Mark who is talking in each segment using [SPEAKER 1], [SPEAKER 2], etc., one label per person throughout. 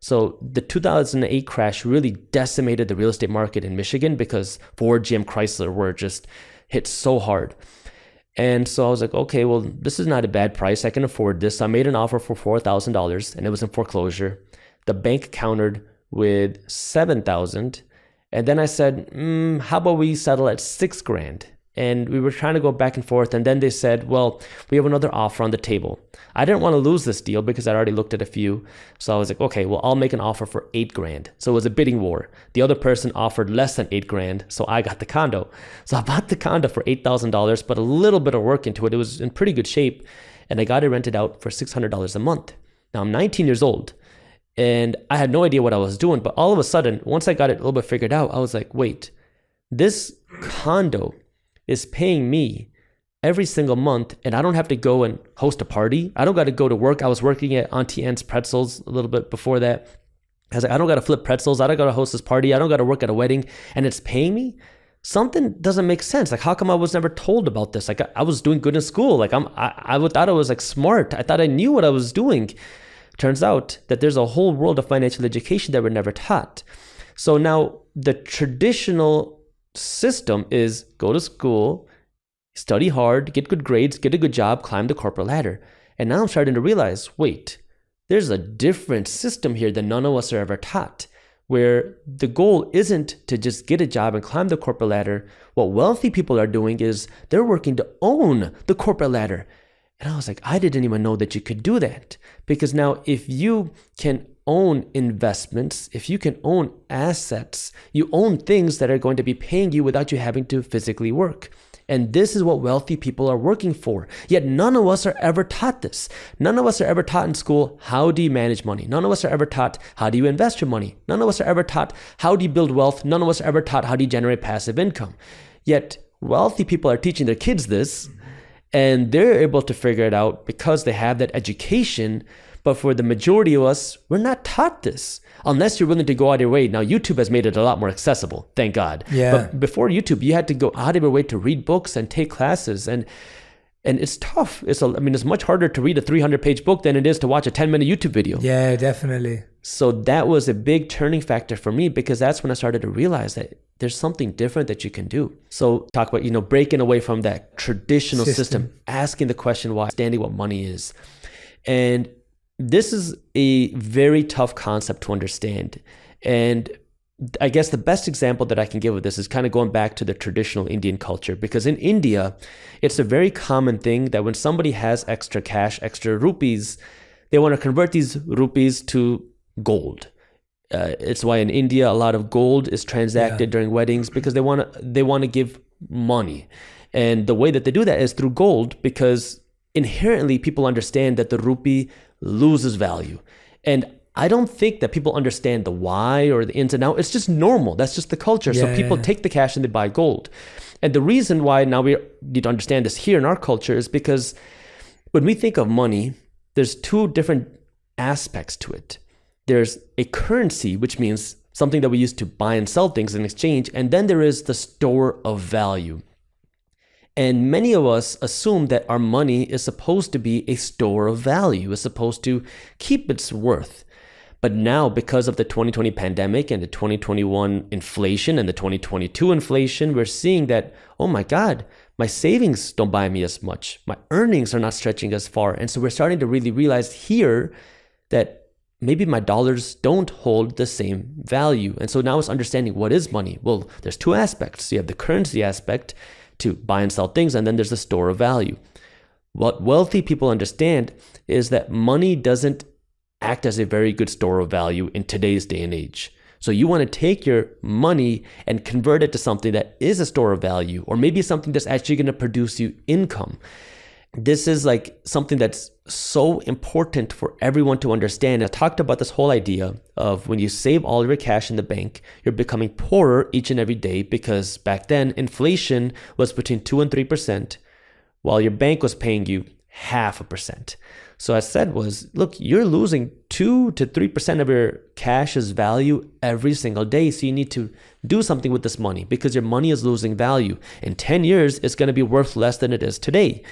[SPEAKER 1] So the 2008 crash really decimated the real estate market in Michigan because Ford, GM, Chrysler were just hit so hard. And so I was like, okay, well, this is not a bad price. I can afford this. So I made an offer for $4,000 and it was in foreclosure. The bank countered with $7,000. And then I said, how about we settle at $6,000? And we were trying to go back and forth. And then they said, well, we have another offer on the table. I didn't want to lose this deal because I'd already looked at a few. So I was like, okay, well, I'll make an offer for $8,000. So it was a bidding war. The other person offered less than $8,000. So I got the condo. So I bought the condo for $8,000, put a little bit of work into it. It was in pretty good shape. And I got it rented out for $600 a month. Now I'm 19 years old and I had no idea what I was doing. But all of a sudden, once I got it a little bit figured out, I was like, wait, this condo is paying me every single month and I don't have to go and host a party. I don't got to go to work. I was working at Auntie Anne's Pretzels a little bit before that. I was like, I don't got to flip pretzels. I don't got to host this party. I don't got to work at a wedding and it's paying me. Something doesn't make sense. Like, how come I was never told about this? Like, I was doing good in school. Like, I thought I was like smart. I thought I knew what I was doing. Turns out that there's a whole world of financial education that we're never taught. So now the traditional system is go to school, study hard, get good grades, get a good job, climb the corporate ladder. And now I'm starting to realize, wait, there's a different system here that none of us are ever taught, where the goal isn't to just get a job and climb the corporate ladder. What wealthy people are doing is they're working to own the corporate ladder. And I was like, I didn't even know that you could do that. Because now if you can own investments, if you can own assets, you own things that are going to be paying you without you having to physically work. And this is what wealthy people are working for. Yet none of us are ever taught this. None of us are ever taught in school, how do you manage money? None of us are ever taught, how do you invest your money? None of us are ever taught, how do you build wealth? None of us are ever taught, how do you generate passive income? Yet wealthy people are teaching their kids this, and they're able to figure it out because they have that education. But for the majority of us, we're not taught this unless you're willing to go out of your way. Now, YouTube has made it a lot more accessible, thank God.
[SPEAKER 2] Yeah.
[SPEAKER 1] But before YouTube, you had to go out of your way to read books and take classes. And it's tough. It's much harder to read a 300-page book than it is to watch a 10-minute YouTube video.
[SPEAKER 2] Yeah, definitely.
[SPEAKER 1] So that was a big turning factor for me because that's when I started to realize that there's something different that you can do. So talk about, breaking away from that traditional system, asking the question why, understanding what money is. And this is a very tough concept to understand. And I guess the best example that I can give of this is kind of going back to the traditional Indian culture, because in India, it's a very common thing that when somebody has extra cash, extra rupees, they want to convert these rupees to gold. It's why in India, a lot of gold is transacted during weddings because they want to give money. And the way that they do that is through gold, because inherently people understand that the rupee loses value. And I don't think that people understand the why or the ins and outs. It's just normal. That's just the culture. So people take the cash and they buy gold. And the reason why now we need to understand this here in our culture is because when we think of money, there's two different aspects to it. There's a currency, which means something that we use to buy and sell things in exchange. And then there is the store of value. And many of us assume that our money is supposed to be a store of value, is supposed to keep its worth. But now, because of the 2020 pandemic and the 2021 inflation and the 2022 inflation, we're seeing that, oh my God, my savings don't buy me as much. My earnings are not stretching as far. And so we're starting to really realize here that maybe my dollars don't hold the same value. And so now it's understanding what is money. Well, there's two aspects. You have the currency aspect to buy and sell things, and then there's the store of value. What wealthy people understand is that money doesn't act as a very good store of value in today's day and age. So you want to take your money and convert it to something that is a store of value, or maybe something that's actually going to produce you income. This is like something that's so important for everyone to understand. I talked about this whole idea of when you save all of your cash in the bank, you're becoming poorer each and every day, because back then inflation was between 2 and 3%, while your bank was paying you 0.5%. So I said was, look, you're losing 2 to 3% of your cash's value every single day. So you need to do something with this money, because your money is losing value. In 10 years, it's going to be worth less than it is today.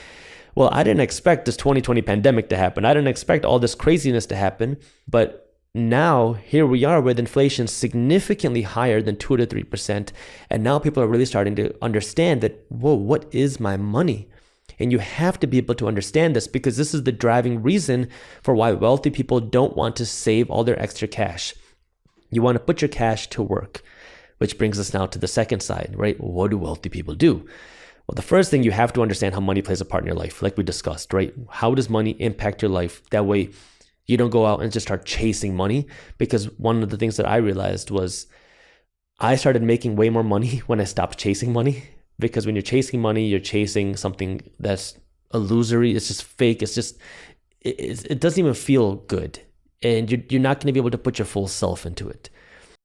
[SPEAKER 1] Well, I didn't expect this 2020 pandemic to happen. I didn't expect all this craziness to happen. But now here we are with inflation significantly higher than 2 to 3%. And now people are really starting to understand that, whoa, what is my money? And you have to be able to understand this, because this is the driving reason for why wealthy people don't want to save all their extra cash. You want to put your cash to work, which brings us now to the second side, right? What do wealthy people do? Well, the first thing, you have to understand how money plays a part in your life, like we discussed, right? How does money impact your life? That way you don't go out and just start chasing money. Because one of the things that I realized was I started making way more money when I stopped chasing money. Because when you're chasing money, you're chasing something that's illusory. It's just fake. It's just, it doesn't even feel good. And you're not going to be able to put your full self into it.